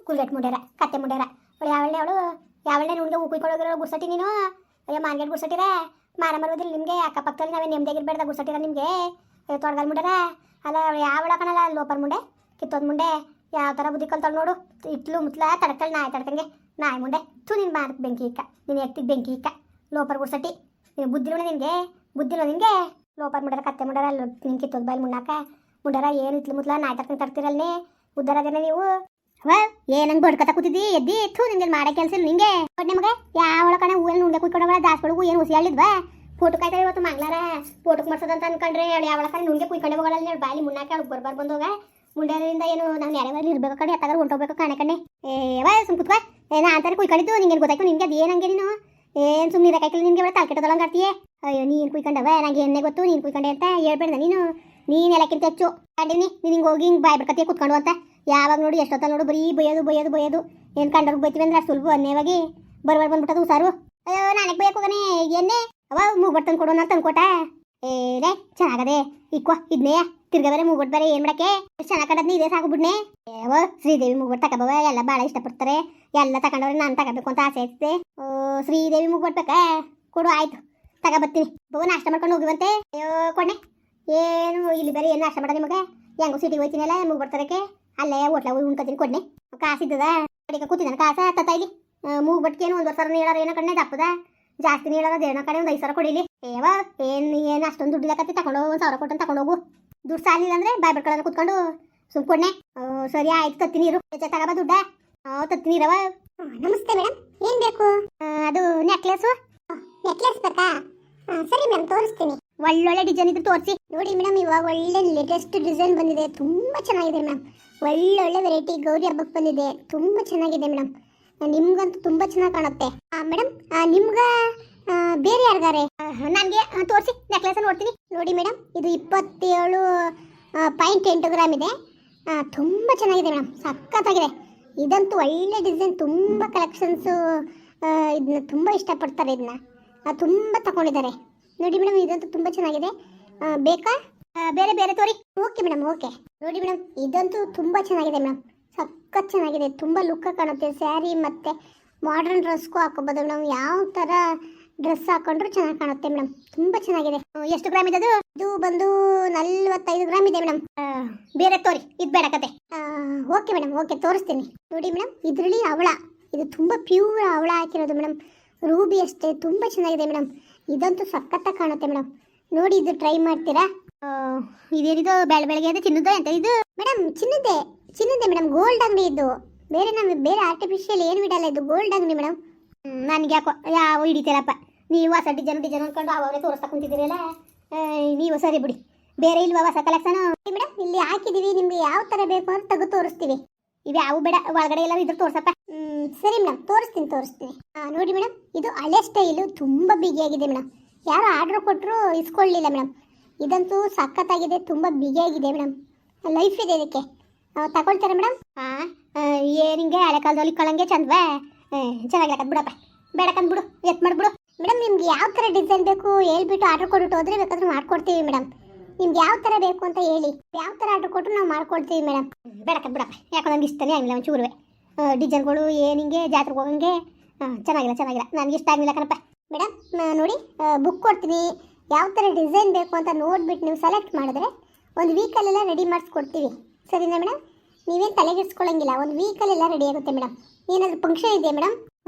ಕುಲ್ಗೆಟ್ ಮುಂಡ್ಯಾರ ಕತ್ತೆ ಮುಂಡ್ಯಾರ ಅವಳು ಯಾವಳೆ ನುಣ್ಗೆ ಹೂ ಕುಯ್ಕೊಳ್ಳೋಗಿರೋ ಗುಡ್ಸಟ್ಟಿ ನೀನು ಅಯ್ಯೋ ಮಾನ್ಗೆಟ್ ಗುಡ್ಸಟ್ಟಿರ ಮಾನ ಮರೋದಿಲ್ಲ ನಿಮಗೆ ಅಕ್ಕಪಕ್ಕದಲ್ಲಿ ನಾವೇ ನೆಮ್ಮದಿಯಾಗಿರ್ಬೇಡ್ದ ಗುಡ್ಸಟ್ಟಿರ ನಿಮಗೆ ತೊಡಗಲ್ ಮುಂಡ್ಯಾರ ಅಲ್ಲ ಅವಳು ಯಾವಳ ಕಣಲ್ಲ ಲೋಪರ್ ಮುಂಡೆ ಕಿತ್ತೋದ್ ಮುಂಡೆ ಯಾವ ಥರ ಬುದ್ಧಿ ಕಲ್ತಾಳು ನೋಡು ಇಟ್ಲು ಮುತ್ಲ ತಡ್ಕಲ್ ನಾಯಿ ತಡ್ಕಂಗೆ ನಾಯಿ ಮುಂಡೆ ನೀನು ಮಾರಕ್ಕೆ ಬೆಂಕಿ ಇಕ್ಕ ನೀನು ಎತ್ತಿಗೆ ಬೆಂಕಿ ಇಕ್ಕ ಲೋಪರ್ ಗುಡ್ಸಟ್ಟಿ ನೀನು ಬುದ್ಧಿಲೋಣ ಬುದ್ಧಿಲೋ ನಿನಗೆ ಲೋಪರ್ ಮುಂಡ್ಯಾರ ಕತ್ತೆ ಮುಂಡ್ಯಾರ ಅಲ್ಲಿ ನಿನ್ ಕಿತ್ತೋದ್ ಬಾಯಿ ಮುನ್ನಾಕ ಮುಂಡ್ಯಾರ ಏನು ಇಟ್ಲು ಮುತ್ಲ ನಾಯಿ ತಡ್ಕಂಗೆ ತಡ್ತಿರಲ್ನೇ ಉದ್ದಾರದೇನೆ ನೀವು ಏನಂಗ್ ಬಡ್ಕತ ಕೂತಿದ್ದಿ ಎದ್ದಿ ನಿಂಗೆ ಮಾಡೋ ಕೆಲಸ ಇಲ್ಲ ನಿಂಗೆ ನಿಮಗೆ ಯಾವಳ ಕಣ ಹೂವಲ್ಲಿ ನುಂಡೆ ಕುಯ್ಕೊಂಡವ ದಾಸ್ಕೊಳಗು ಏನು ಹುಸಿ ಹೇಳಿದ್ವಾ ಫೋಟೋ ಕಾಯ್ತಾರೆ ಇವತ್ತು ಮಂಗ್ಲಾರ ಫೋಟೋಕ್ಕೆ ಮಾಡ್ಸೋದಂತ ಅನ್ಕೊಂಡ್ರೆ ಯಾವಳ ಕಣ ನುಂಗೆ ಕುಯ್ಕೊಂಡೆ ಹೋಗಲ್ಲ ಬಾಲಿ ಮುನ್ನಾಕ ಅವಳು ಬರ್ಬಾರ್ದು ಬಂದೋಗ ಮುಂಡ್ಯಾರಿಂದ ಏನು ನಾವು ಯಾರ್ಯಾರು ಇರ್ಬೇಕು ಕಡೆ ಎತ್ತಾಗ ಹೊಂಟೋಗ್ಬೇಕು ಕಣೆ ಏವ ಸುಮ್ ಕುತ್ಕೋ ಏನೋ ಅಂತಾರೆ ಕುಯ್ಕೊಂಡಿದ್ದು ನಿಂಗೆ ಗೊತ್ತಾಯ್ತು ನಿಂಗೆ ಅದು ಏನಂಗೆ ನೀನು ಏನು ಸುಮ್ಮನೆ ಇರಕಾಯ್ತಿಲ್ಲ ನಿನ್ಗೆ ಅವಳ ತಲೆಕೆಟ್ಟದಲ್ಲ ಆಡ್ತೀಯೇ ಅಯ್ಯೋ ನೀನು ಕುಯ್ಕೊಂಡವ ನಂಗೆ ಎಣ್ಣೆ ಗೊತ್ತು ನೀನು ಕುಯ್ಕೊಂಡೆ ಅಂತ ಹೇಳ್ಬೇಡ್ದ ನೀನು ಎಲ್ಲಕ್ಕಿಂತ ಹೆಚ್ಚು ಕಂಡಿನಿ ನಿಂಗೆ ಹೋಗಿ ಹಿಂಗೆ ಬಾಯ್ ಬಿಡ್ಕತ್ತೀಯ ಕುತ್ಕೊಂಡು ಅಂತ ಯಾವಾಗ ನೋಡಿ ಎಷ್ಟೊತ್ತ ನೋಡು ಬರೀ ಬೈಯೋದು ಏನು ಕಂಡವ್ರಿಗೆ ಬೈತೀವಿ ಅಂದ್ರೆ ಅಷ್ಟು ಸುಲಭ ಅನ್ನೇವಾಗಿ ಬರ್ಬಾರ್ ಬಂದ್ಬಿಟ್ಟದು ಸಾರು ಅಯ್ಯೋ ನನಗೆ ಬೈಯಕ್ಕೆ ಹೋಗನೆ ಎಣ್ಣೆ ಅವ ಮೂಗ್ಬಟ್ಟು ತಂದು ಕೊಡೋಣ ತಂದ್ಕೊಟ ಏನೇ ಚೆನ್ನಾಗದೆ ಇಕ್ವ ಇದನ್ನೇ ತಿರ್ಗ ಬೇರೆ ಮೂಗ್ಬಟ್ಟು ಬೇರೆ ಏನು ಮಾಡಕ್ಕೆ ಚೆನ್ನಾಗಿ ಕಂಡದ್ನಿ ಇದೇ ಸಾಕು ಏವ ಶ್ರೀದೇವಿ ಮೂಗ್ಬಟ್ಟು ತಗೋಬವ ಎಲ್ಲ ಭಾಳ ಇಷ್ಟಪಡ್ತಾರೆ ಎಲ್ಲ ತಗೊಂಡವ್ರೆ ನಾನು ತಗೋಬೇಕು ಅಂತ ಆಸೆ ಐತೆ ಶ್ರೀದೇವಿ ಮೂಗ್ಬಟ್ಟು ಬೇಕಾ ಕೊಡು ಆಯ್ತು ತಗೋಬರ್ತೀನಿ ಬೋ ನಾಷ್ಟ ಮಾಡ್ಕೊಂಡು ಹೋಗಿವಂತೆ ಅಯ್ಯೋ ಕೊಣ್ಣೆ ಏನು ಇಲ್ಲಿ ಬೇರೆ ಏನು ನಾಷ್ಟ ಮಾಡ ನಿಮಗೆ ಹೆಂಗೋ ಸಿಟಿಗೆ ಹೋಯ್ತೀನಲ್ಲ ಮೂಗ್ಬಡ್ತಾರಕ್ಕೆ ಅಲ್ಲೇ ಹೋಟ್ಲ ಉಣ್ಕೊತೀನಿ ಕೊಡ್ನೆ ಕಾಸಿದ್ದದ ಅಡಿಗೆ ಕೂತಿದ್ದಾನೆ ಕಾಸ ತತ್ತ ಇಲ್ಲಿ ಮೂಗ್ಬಟ್ಕೇನು 1 ವರ್ಷ ನೀಳಾರ ಏನೋ ಕಣ್ಣೆ ದಪ್ಪದ ಜಾಸ್ತಿ ನೀಳಾರ ದೇಣ ಕಡೆ ಒಂದು 5,000 ಕೊಡಿಲಿ ಏನು ಅಷ್ಟೊಂದು ದುಡ್ಡು ಲೆಕ್ಕತ್ತಿ ತಗೊಂಡು 1,000 ಕೊಟ್ಟು ತಗೊಂಡೋಗು ದುಡ್ಡು ಸಾಲಿಲ್ಲ ಅಂದ್ರೆ ಬಾಯ್ ಬಿಡ್ಕೊಳ್ಳೋಣ ಕೂತ್ಕೊಂಡು ಸುಮ್ಕೊಡ್ನೆ ಸರಿ ಆಯ್ತು ತತ್ತಿ ನೀರು ತಗೋಬ ದುಡ್ಡ ತತ್ತಿ ನೀರವ ನಮಸ್ತೆ ಮೇಡಮ್ ಏನು ಬೇಕು ಅದು ನೆಕ್ಲೆಸ್ ಬೇಕಾ ಸರಿ ಮೇಡಮ್ ತೋರಿಸ್ತೀನಿ ಒಳ್ಳೊಳ್ಳೆ ಡಿಸೈನ್ ಇದ್ರೆ ತೋರಿಸಿ ನೋಡಿ ಮೇಡಮ್ ಇವಾಗ ಒಳ್ಳೆ ಲೇಟೆಸ್ಟ್ ಡಿಸೈನ್ ಬಂದಿದೆ ತುಂಬ ಚೆನ್ನಾಗಿದೆ ಮೇಡಮ್ ಒಳ್ಳೊಳ್ಳೆ ವೆರೈಟಿ ಗೌರಿ ಹಬ್ಬಕ್ಕೆ ಬಂದಿದೆ ತುಂಬ ಚೆನ್ನಾಗಿದೆ ಮೇಡಮ್ ನಿಮ್ಗಂತೂ ತುಂಬ ಚೆನ್ನಾಗಿ ಕಾಣುತ್ತೆ ಮೇಡಮ್ ನಿಮ್ಗೆ ಬೇರೆ ಯಾರಿಗಾರೆ ನನಗೆ ತೋರಿಸಿ ನೆಕ್ಲೆಸ್ ನೋಡ್ತೀನಿ ನೋಡಿ ಮೇಡಮ್ ಇದು 27.8 ಗ್ರಾಮ್ ಇದೆ ತುಂಬ ಚೆನ್ನಾಗಿದೆ ಮೇಡಮ್ ಸಖತ್ತಾಗಿದೆ ಇದಂತೂ ಒಳ್ಳೆ ಡಿಸೈನ್ ತುಂಬ ಕಲೆಕ್ಷನ್ಸು ಇದನ್ನ ತುಂಬ ಇಷ್ಟಪಡ್ತಾರೆ ಇದನ್ನ ತುಂಬ ತಗೊಂಡಿದ್ದಾರೆ ನೋಡಿ ಮೇಡಮ್ ಇದಂತೂ ತುಂಬ ಚೆನ್ನಾಗಿದೆ ಬೇಕಾ ಬೇರೆ ಬೇರೆ ತೋರಿ ಓಕೆ ಮೇಡಮ್ ಓಕೆ ನೋಡಿ ಮೇಡಮ್ ಇದಂತೂ ತುಂಬ ಚೆನ್ನಾಗಿದೆ ಮೇಡಮ್ ಸಖತ್ ಚೆನ್ನಾಗಿದೆ ತುಂಬ ಲುಕ್ ಕಾಣುತ್ತೆ ಸ್ಯಾರಿ ಮತ್ತು ಮಾಡರ್ನ್ ಡ್ರೆಸ್ಗೂ ಹಾಕೋಬೋದು ಮೇಡಮ್ ಯಾವ ಥರ ಡ್ರೆಸ್ ಹಾಕೊಂಡ್ರು ಚೆನ್ನಾಗಿ ಕಾಣುತ್ತೆ ಮೇಡಮ್ ತುಂಬ ಚೆನ್ನಾಗಿದೆ ಎಷ್ಟು ಗ್ರಾಮ್ ಇದೆ ಇದು ಬಂದು 45 ಗ್ರಾಮ್ ಇದೆ ಮೇಡಮ್ ಬೇರೆ ತೋರಿ ಇದು ಬೇಡ ಕತೆ ಓಕೆ ಮೇಡಮ್ ಓಕೆ ತೋರಿಸ್ತೀನಿ ನೋಡಿ ಮೇಡಮ್ ಇದರಲ್ಲಿ ಅವಳ ಇದು ತುಂಬ ಪ್ಯೂರ್ ಅವಳ ಹಾಕಿರೋದು ಮೇಡಮ್ ರೂಬಿ ಅಷ್ಟೇ ತುಂಬ ಚೆನ್ನಾಗಿದೆ ಮೇಡಮ್ ಇದಂತೂ ಸಖತ್ತಾಗಿ ಕಾಣುತ್ತೆ ಮೇಡಮ್ ನೋಡಿ ಇದು ಟ್ರೈ ಮಾಡ್ತೀರಾ ಇದೇನಿದು ಬೆಳಗ್ಗೆ ಅದು ಚಿನ್ನದ ಅಂತ ಇದು ಮೇಡಮ್ ಚಿನ್ನದೆ ಮೇಡಮ್ ಗೋಲ್ಡ್ ಅಂಗಡಿ ಇದು ಬೇರೆ ಆರ್ಟಿಫಿಷಿಯಲ್ ಏನು ಬಿಡಲ್ಲ ಇದು ಗೋಲ್ಡ್ ಅಂಗಡಿ ಮೇಡಮ್ ನನಗೆ ಯಾಕೋ ಯಾವ ಹಿಡಿತೀರಪ್ಪ ನೀವು ಹೊಸ ಡಿಸೈನ್ ಅಂದ್ಕೊಂಡು ಅವರೇ ತೋರಿಸ್ತಾ ಕುಂತಿದ್ದೀರಲ್ಲ ನೀವು ಸರಿ ಬಿಡಿ ಬೇರೆ ಇಲ್ವಾ ಹೊಸ ಕಲೆಕ್ಷನ್ ಮೇಡಮ್ ಇಲ್ಲಿ ಹಾಕಿದ್ದೀವಿ ನಿಮ್ಗೆ ಯಾವ ಥರ ಬೇಕು ಅಂತ ತೆಗೆದು ತೋರಿಸ್ತೀವಿ ಇವು ಯಾವ ಬೇಡ ಒಳಗಡೆ ಎಲ್ಲ ಇದ್ರೆ ತೋರ್ಸಪ್ಪ ಸರಿ ಮೇಡಮ್ ತೋರಿಸ್ತೀನಿ ನೋಡಿ ಮೇಡಮ್ ಇದು ಹಳೆ ಸ್ಟೈಲು ತುಂಬ ಬಿಗಿಯಾಗಿದೆ ಮೇಡಮ್ ಯಾರು ಆರ್ಡ್ರ್ ಕೊಟ್ಟರು ಇಸ್ಕೊಳ್ಳಿಲ್ಲ ಮೇಡಮ್ ಇದಂತೂ ಸಖತ್ತಾಗಿದೆ ತುಂಬ ಬಿಗಿಯಾಗಿದೆ ಮೇಡಮ್ ಲೈಫ್ ಇದೆ ಇದಕ್ಕೆ ತಗೊಳ್ತಾರೆ ಮೇಡಮ್ ಏನಿಂಗೆ ಹಳೆ ಕಾಲದಲ್ಲಿ ಇಕ್ಕೊಳ್ಳಂಗೆ ಚಂದವಾ ಚೆನ್ನಾಗಿರಕತ್ ಬಿಡಪ್ಪ ಬೇಡಕಂದ್ ಬಿಡು ಎತ್ ಮಾಡಿಬಿಡು ಮೇಡಮ್ ನಿಮ್ಗೆ ಯಾವ ಥರ ಡಿಸೈನ್ ಬೇಕು ಹೇಳ್ಬಿಟ್ಟು ಆರ್ಡ್ರ್ ಕೊಟ್ಬಿಟ್ಟು ಹೋದ್ರೆ ಬೇಕಾದ್ರೂ ಮಾಡ್ಕೊಡ್ತೀವಿ ಮೇಡಮ್ ನಿಮ್ಗೆ ಯಾವ ಥರ ಬೇಕು ಅಂತ ಹೇಳಿ ಯಾವ ಥರ ಆರ್ಡ್ರ್ ಕೊಟ್ಟರು ನಾವು ಮಾಡ್ಕೊಡ್ತೀವಿ ಮೇಡಮ್ ಬೇಡಕಂದ್ ಬಿಡಪ್ಪ ಯಾಕೋ ನಂಗೆ ಇಷ್ಟನೇ ಆಗಿಲ್ಲ ಒಂಚೂರುವೆ ಡಿಸೈನ್ಗಳು ಏನಿಂಗೆ ಜಾತ್ರೆಗೆ ಹೋಗಂಗೆ ಚೆನ್ನಾಗಿಲ್ಲ ನನಗೆ ಇಷ್ಟ ಆಗಲಿಲ್ಲ ಕಣಪ್ಪ ಮೇಡಮ್ ನೋಡಿ ಬುಕ್ ಕೊಡ್ತೀನಿ ಯಾವ ಥರ ಡಿಸೈನ್ ಬೇಕು ಅಂತ ನೋಡಿಬಿಟ್ಟು ನೀವು ಸೆಲೆಕ್ಟ್ ಮಾಡಿದ್ರೆ ಒಂದು ವೀಕಲ್ಲೆಲ್ಲ ರೆಡಿ ಮಾಡಿಸ್ಕೊಡ್ತೀವಿ ಸರಿನಾ ಮೇಡಮ್ ನೀವೇನು ತಲೆಗೆಡ್ಸ್ಕೊಳ್ಳೋಂಗಿಲ್ಲ ಒಂದು ವೀಕಲ್ಲೆಲ್ಲ ರೆಡಿ ಆಗುತ್ತೆ ಮೇಡಮ್ ಏನಾದರೂ ಫಂಕ್ಷನ್ ಇದೆಯಾ ಮೇಡಮ್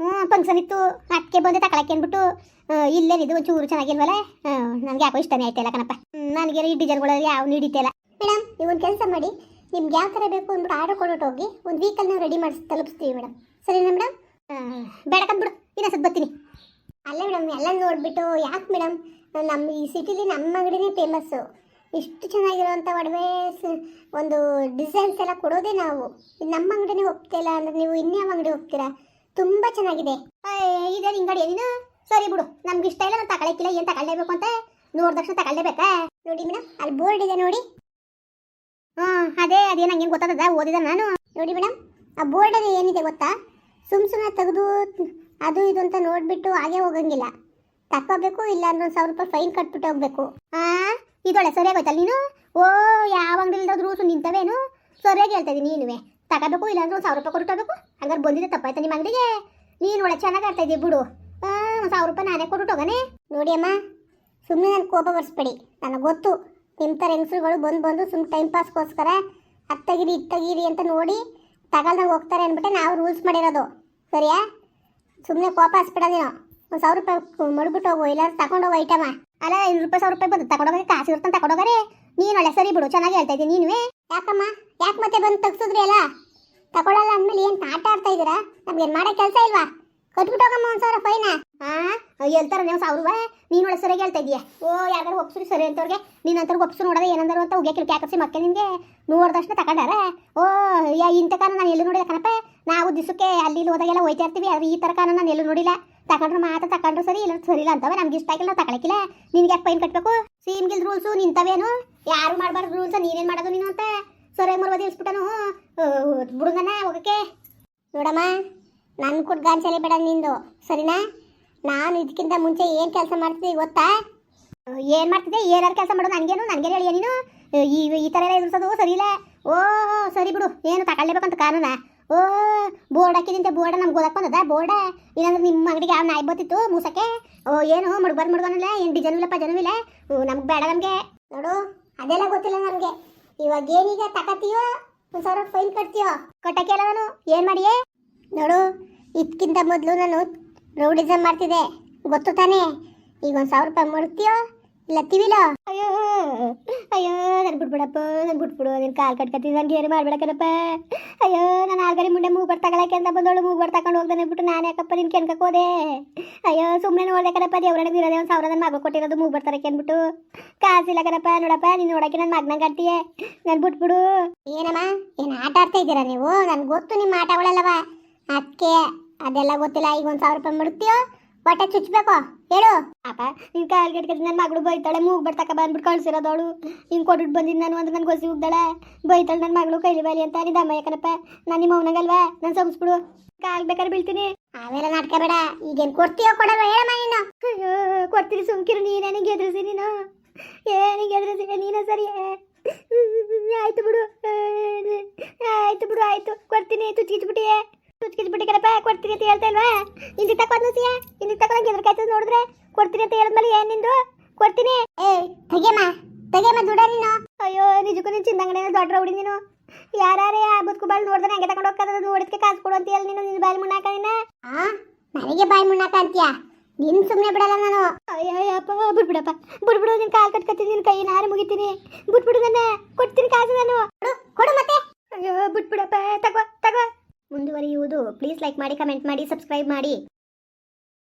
ಫಂಕ್ಷನ್ ಇತ್ತು ಅದಕ್ಕೆ ಬಂದೆ ತಗೊಳಕ್ಕೆ ಅಂದ್ಬಿಟ್ಟು ಇಲ್ಲೇನಿದು ಒಂಚೂರು ಚೆನ್ನಾಗಿಲ್ವಲ್ಲ ನನಗೆ ಯಾಕೋ ಇಷ್ಟನೇ ಆಯ್ತಲ್ಲ ಕಣಪ್ಪ ನನಗೆ ಈ ಡಿಸೈನ್ಗಳಲ್ಲಿ ಯಾವ ಹಿಡಿತಿಲ್ಲ ಮೇಡಮ್ ನೀವೊಂದು ಕೆಲಸ ಮಾಡಿ ನಿಮ್ಗೆ ಯಾವ ಥರ ಬೇಕು ಅಂದ್ಬಿಟ್ಟು ಆರ್ಡರ್ ಕೊಟ್ಬಿಟ್ಟು ಹೋಗಿ ಒಂದು ವೀಕಲ್ ನಾವು ರೆಡಿ ಮಾಡಿಸಿ ತಲುಪಿಸ್ತೀವಿ ಮೇಡಮ್ ಸರಿನಾ ಮೇಡಮ್ ಬೇಡಕಂದ್ಬಿಡು ಇನ್ನೊಂದು ಬರ್ತೀನಿ ಅಲ್ಲೇ ಮೇಡಮ್ ಎಲ್ಲ ನೋಡಿಬಿಟ್ಟು ಯಾಕೆ ಮೇಡಮ್ ನಮ್ಮ ಈ ಸಿಟಿಲಿ ನಮ್ಮ ಅಂಗಡಿನೇ ಫೇಮಸ್ಸು ಇಷ್ಟು ಚೆನ್ನಾಗಿರೋವಂಥ ಒಡವೆ ಒಂದು ಡಿಸೈನ್ಸ್ ಎಲ್ಲ ಕೊಡೋದೇ ನಾವು ನಮ್ಮ ಅಂಗಡಿನೇ ಹೋಗ್ತಿಲ್ಲ ಅಂದರೆ ನೀವು ಇನ್ಯಾವ ಅಂಗಡಿ ಹೋಗ್ತೀರಾ ತುಂಬ ಚೆನ್ನಾಗಿದೆ ಇದೇ ಅಂಗಡಿ ನೀನು ಸರಿ ಬಿಡು ನಮ್ಗೆ ಇಷ್ಟ ಇಲ್ಲ ನಾನು ತಗೊಳಕ್ಕಿಲ್ಲ ಏನು ತಗೊಳ್ಳೇಬೇಕು ಅಂತ ನೋಡಿದ ತಕ್ಷಣ ತಗೊಳ್ಳೇಬೇಕಾ ನೋಡಿ ಮೇಡಮ್ ಅಲ್ಲಿ ಬೋರ್ಡ್ ಇದೆ ನೋಡಿ ಅದೇ ನಂಗೇನು ಗೊತ್ತಾದ ಓದಿದೆ ನಾನು ನೋಡಿ ಮೇಡಮ್ ಆ ಬೋರ್ಡಲ್ಲಿ ಏನಿದೆ ಗೊತ್ತಾ ಸುಮ್ಮನೆ ತೆಗೆದು ಅದು ಇದು ಅಂತ ನೋಡಿಬಿಟ್ಟು ಹಾಗೆ ಹೋಗಂಗಿಲ್ಲ ತಕ್ಕೋಬೇಕು ಇಲ್ಲ ಅಂದ್ರೆ 1,000 ರೂಪಾಯಿ ಫೈನ್ ಕಟ್ಬಿಟ್ಟು ಹೋಗ್ಬೇಕು ಇದೊಳ್ಳೆ ಸರಿಯಾಗಿ ಹೋಯ್ತಲ್ಲ ನೀನು ಯಾವ ಅಂಗಡಿ ಇಲ್ದಾದ್ರೂ ನಿಂತವೇನು ಸರಿಯಾಗಿ ಹೇಳ್ತಾ ಇದ್ದೀನಿ ನೀನುವೆ ತಗೋಬೇಕು, ಇಲ್ಲಾಂದ್ರೆ ಒಂದು 1000 ರೂಪಾಯಿ ಕೊಟ್ಟು ಹಂಗಾರೆ ಬಂದಿದೆ ತಪ್ಪಾಯ್ತಾ ನಿಮ್ಮ ಅಂಗಡಿಗೆ? ನೀನು ಒಳ್ಳೆ ಚೆನ್ನಾಗಿ ಆಡ್ತಾ ಇದ್ದೀವಿ ಬಿಡು. 1000 ರೂಪಾಯಿ ನಾನೇ ಕೊಟ್ಟು ಹೋಗನೆ. ನೋಡಿ ಅಮ್ಮ, ಸುಮ್ಮನೆ ನನ್ನ ಕೋಪ ಬರ್ಸ್ಬೇಡಿ. ನನಗೆ ಗೊತ್ತು ನಿಮ್ಮ ಥರ ಹೆಂಗಸ್ರುಗಳು ಬಂದು ಸುಮ್ಮನೆ ಟೈಮ್ ಪಾಸ್ಗೋಸ್ಕರ ಅತ್ತಗಿರಿ ಇತ್ತಗಿರಿ ಅಂತ ನೋಡಿ ತಗೊಳ್ದಂಗೆ ಹೋಗ್ತಾರೆ ಅಂದ್ಬಿಟ್ಟೆ ನಾವು ರೂಲ್ಸ್ ಮಾಡಿರೋದು, ಸರಿಯಾ? ಸುಮ್ಮನೆ ಕೋಪ ಹಸ್ಬಿಡ ನೀನು. ಒಂದು 1000 ರೂಪಾಯಿ ಮಡ್ಬಿಟ್ಟು ಹೋಗು, ಇಲ್ಲಾಂದ್ರೆ ತಗೊಂಡೋಗೋ ಐಟಮ. ಅಲ್ಲ 500 ರೂಪಾಯಿ 1000 ರೂಪಾಯಿ ಬಂದು ತಗೊಂಡೋಗಿ ಕಾಸು ಇರ್ತಾನೆ ತಗೊಂಡೋಗಾರೆ. ನೀನು ಒಳ್ಳೆ ಸರಿ ಬಿಡು, ಚೆನ್ನಾಗಿ ಹೇಳ್ತಾ ಇದ್ದೀನಿ. ನೀನುವೇ ಯಾಕಮ್ಮ, ಯಾಕೆ ಮತ್ತೆ ಬಂದು ತೆಗ್ಸಿದ್ರಿ ಅಲ್ಲ? ತಗೊಳ್ಳಲ್ಲ ಅಂದಮೇಲೆ ಏನು ಆಟ ಆಡ್ತಾ ಇದ್ದೀರಾ? ನಮ್ಗೇನು ಮಾಡೋ ಕೆಲಸ ಇಲ್ವಾ? ಕಟ್ಬಿಟ್ಟು ಹೋಗಮ್ಮ 1000 ಫೈನ. ಹೇಳ್ತಾರ ನೀವು 1000 ರೂಪಾಯಿ. ನೀನು ಒಳ್ಳೆ ಸರಿಯಾಗಿ ಹೇಳ್ತಾ ಇದೀಯ. ಯಾರು ಒಪ್ಸ್ರಿ ಸರಿ ಅಂತವ್ರಿಗೆ ನೀನು ಅಂತವ್ರಿಗೆ ಒಪ್ಸು ನೋಡೋದು ಏನಂದರು ಅಂತ ಉಗ್ಯಾಕೆ ಕ್ಯಾಕರ್ಸಿ ಮಕ್ಕಳು ನಿನಗೆ ನೋಡಿದಷ್ಟು ತಗೊಂಡಾರ. ಇಂಥ ಕಾರಣ ನಾನು ಎಲ್ಲೂ ನೋಡಿಲ್ಲ ಕಣಪ್ಪ. ನಾವು ದಿವಸಕ್ಕೆ ಅಲ್ಲಿ ಹೋದಾಗೆಲ್ಲ ಹೋಯ್ತಾ ಇರ್ತೀವಿ, ಆದರೆ ಈ ಥರ ಕಾರಣ ನಾನು ಎಲ್ಲೂ ನೋಡಿಲ್ಲ. ತಗೊಂಡ್ರೆ ಮಾತ್ರ ತಗೊಂಡ್ರು ಸರಿ, ಇಲ್ಲ ಸರಿ ಇಲ್ಲ ಅಂತವೆ. ನಮ್ಗೆ ಇಷ್ಟ ಆಗಿಲ್ಲ, ನಾವು ತಗೊಳಕಿಲ್ಲ. ನಿನ್ಗೆ ಯಾಕೆ ಫೈನ್ ಕಟ್ಟಬೇಕು? ಸೀಮ್ಗಿಲ್ ರೂಲ್ಸು ನಿಂತವೇನು? ಯಾರು ಮಾಡಬಾರ್ದು ರೂಲ್ಸ, ನೀನೇನು ಮಾಡೋದು ನೀನು ಅಂತ ಸರಿಯಾಗಿ ಮರ್ವದಿ ಇಸ್ಬಿಟ್ಟನು ಬುಡುಗನ ಹೋಗಕ್ಕೆ. ನೋಡಮ್ಮ, ನನ್ನ ಕೊಟ್ಟು ಗಾಂಚಲಿ ಬೇಡ ನಿಂದು, ಸರಿನಾ? ನಾನು ಇದಕ್ಕಿಂತ ಮುಂಚೆ ಏನು ಕೆಲಸ ಮಾಡ್ತಿದ್ದೆ ಗೊತ್ತಾ? ಏನು ಮಾಡ್ತಿದ್ದೆ? ಏನಾರು ಕೆಲಸ ಮಾಡೋದು ನನಗೇನು ಹೇಳಿಯ ನೀನು? ಈ ಥರ ಎಲ್ಲ ಎದುರಿಸೋದು ಸರಿ ಇಲ್ಲ. ಸರಿ ಬಿಡು, ಏನು ತಗೊಳ್ಲೇಬೇಕಂತ ಕಾನೂನ? ಬೋರ್ಡ್ ಹಾಕಿದಂತೆ ಬೋರ್ಡ ನಮ್ಗೆ ಓದಕ್ಕೆ ಬಂದದ ಬೋರ್ಡ. ಇಲ್ಲಾಂದ್ರೆ ನಿಮ್ಮ ಅಂಗಡಿಗೆ ಯಾವ ನಾಯಿ ಬತ್ತಿತ್ತು ಮೂಸಕ್ಕೆ? ಏನು ಮುಡ್ಗೋನಲ್ಲ, ಏನು ಡಿಸೈನು ಇಲ್ಲಪ್ಪ ಜನೂ ಇಲ್ಲ. ನಮ್ಗೆ ಬೇಡ ನಮಗೆ. ನೋಡು, ಅದೆಲ್ಲ ಗೊತ್ತಿಲ್ಲ ನಮಗೆ. ಇವಾಗ ಏನೀಗ ತಗತೀಯೋ 1000 ಫೈನ್ ಕಟ್ತೀಯೋ? ಕಟ್ಟಕ್ಕೆ ಎಲ್ಲ ನಾನು ಏನು ಮಾಡಿಯೇ? ನೋಡು, ಇದಕ್ಕಿಂತ ಮೊದಲು ನಾನು ರೌಡಿಸಮ್ ಮಾಡ್ತಿದ್ದೆ, ಗೊತ್ತು ತಾನೇ? ಈಗ 1000 ರೂಪಾಯಿ ಮಾಡ್ತೀಯೋ ಇಲ್ಲ ತಿವಿಲೋ? ಅಯ್ಯೋ ನಾನು ಬಿಟ್ಬಿಡಪ್ಪ, ನಾನು ಬಿಟ್ಬಿಡು. ನೀನು ಕಾಲು ಕಟ್ಕತ್ತೀನಿ, ನನಗೆ ಏನು ಮಾಡ್ಬೇಡಕ್ಕನಪ್ಪ. ಅಯ್ಯೋ ನಾನು ಆಲ್ಗರಿ ಮುಂಡೆ ಮೂಗ್ಬಾರ್ದು ತಗೊಳಕ್ಕೆ ಅಂತ ಬಂದವಳು ಮೂಗ್ಬಾರ್ದು ತಗೊಂಡು ಹೋಗ್ದಾನೆ ಬಿಟ್ಟು ನಾನು ಯಾಕಪ್ಪ ನಿನ್ನ ಕೆಣ್ಕಕ್ಕೆ ಹೋದೆ? ಅಯ್ಯೋ ಸುಮ್ಮನೆ ನೋಡ್ದೆ ಕಣಪ್ಪ, ದೇವ್ರನಿಗೆ ಇರೋದೇ 1000 ನನ್ನ ಮಗಳು ಕೊಟ್ಟಿರೋದು ಮೂಗ್ಬಾರ್ತಾರೆ ಅಂದ್ಬಿಟ್ಟು. ಕಾಸಿಲ್ಲ ಕಣಪ್ಪ. ನೋಡಪ್ಪ ನೀನು ನೋಡೋಕ್ಕೆ ನನ್ನ ಮಗನ ಕಟ್ತೀಯೇ, ನಾನು ಬಿಟ್ಬಿಡು. ಏನಮ್ಮ, ಏನು ಆಟ ಆಡ್ತಾ ಇದ್ದೀರಾ ನೀವು? ನನಗೆ ಗೊತ್ತು ನಿಮ್ಮ ಆಟಗಳಲ್ಲವ, ಅದಕ್ಕೆ ಅದೆಲ್ಲ ಗೊತ್ತಿಲ್ಲ. ಈಗ 1000 ರೂಪಾಯಿ ಮಾಡ್ತೀಯೋ ಹೊಟ್ಟೆ ಚುಚ್ಚಬೇಕು? ಹೇಳು ಅಪ್ಪ. ನೀನು ಕಾಲು ಕಟ್ಕತ್ತೀನಿ, ನನ್ನ ಮಗಳು ಬೈತಾಳೆ, ಮೂಗ್ಬಾರ್ದು ತಕ ಬಂದ್ಬಿಟ್ಟು ಕಳ್ಸಿರೋದವಳು. ಹಿಂಗೆ ಕೊಟ್ಬಿಟ್ಟು ಬಂದಿದ್ದು ನಾನು ಅಂತ ನನಗೆ ಗೊಸಿ ಹೋಗ್ದಾಳೆ, ಬೈತಾಳೆ ನನ್ನ ಮಗಳು ಕೈಲಿ ಬಾಲಿ ಅಂತ. ನೀನು ದಮ್ಮ ಯಾಕನಪ್ಪ, ನಾನು ನಿಮ್ಮ ಅವನಾಗಲ್ವಾ? ನಾನು ಸಂಸ್ಬಿಡು, ಕಾಲು ಬೇಕಾದ್ರೆ ಬೀಳ್ತೀನಿ. ಆಮೇಲೆ ನಾಟಕ ಬೇಡ. ಈಗೇನು ಕೊಡ್ತೀಯೋ ಕೊಡಲ್ವ ಹೇಳಮ್ಮ ನೀನು? ಅಯ್ಯೋ ಕೊಡ್ತೀನಿ, ಸುಮ್ಕಿರು. ನೀನೇನಿಗೆ ಎದುರಿಸಿ ನೀನು? ಏನಿಗೆ ಎದುರಿಸಿ ನೀನು? ಸರಿ ಆಯ್ತು ಬಿಡು, ಆಯ್ತು ಬಿಡು, ಆಯ್ತು ಕೊಡ್ತೀನಿ. ತುಚ್ಚಿಚ್ಬಿಟ್ಟಿಯೇ, ತುಚ್ಚಿಚ್ಬಿಟ್ಟಿ ಕಣಪ್ಪ. ಕೊಡ್ತೀನಿ ಅಂತ ಹೇಳ್ತಾ ಇಲ್ವಾ? ಇಲ್ಲಿ ತಕೊಂಡು ಸಿಯಾ, ಇಲ್ಲಿ ತಗೊಂಡು ಎದುರ್ಕಾಯ್ತದ ನೋಡಿದ್ರೆ ಕೊಡ್ತೀನಿ ಅಂತ ಹೇಳಿದ್ಮೇಲೆ ಏನು ನಿಂದು? ಕೊಡ್ತೀನಿ. ತೆಗೆಮ್ಮ ದುಡ ನೀನು. ಅಯ್ಯೋ ನಿಜಕ್ಕೂ ನೀನು ಚಿಂದಂಗಡಿ ದೊಡ್ಡ ರೌಡಿ ನೀನು. ಯಾರೇ ಬದುಕು ಬಾಳ್ ನೋಡಿದ್ರೆ ಹಂಗೆ ತಗೊಂಡು ಹೋಗ್ತದ, ನೋಡಿದ್ಕೆ ಕಾಸು ಕೊಡು ಅಂತ ಹೇಳಿ ನೀನು ನಿನ್ನ ಬಾಯಿ ಮುಣ್ಣಾಕ. ನೀನು ನನಗೆ ಬಾಯಿ ಮುಣ್ಣಾಕ ಅಂತೀಯ? ನಿನ್ ಸುಮ್ಮನೆ ಬಿಡಲ್ಲ ನಾನು. ಅಯ್ಯಪ್ಪ ಬಿಡ್ಬಿಡಪ್ಪ, ಬಿಡ್ಬಿಡು. ನಿನ್ ಕಾಲು ಕಟ್ಕತ್ತೀನಿ, ನಿನ್ನ ಕೈ ನಾರು ಮುಗಿತೀನಿ. ಬಿಟ್ಬಿಡು, ನನ್ನ ಕೊಡ್ತೀನಿ ಕಾಸು ನಾನು. ಕೊಡು ಮತ್ತೆ. ಅಯ್ಯೋ ಬಿಟ್ಬಿಡಪ್ಪ, ತಗೋ. ಮುಂದುವರಿಯುವುದು. ಪ್ಲೀಸ್ ಲೈಕ್ ಮಾಡಿ, ಕಮೆಂಟ್ ಮಾಡಿ, ಸಬ್ಸ್ಕ್ರೈಬ್ ಮಾಡಿ.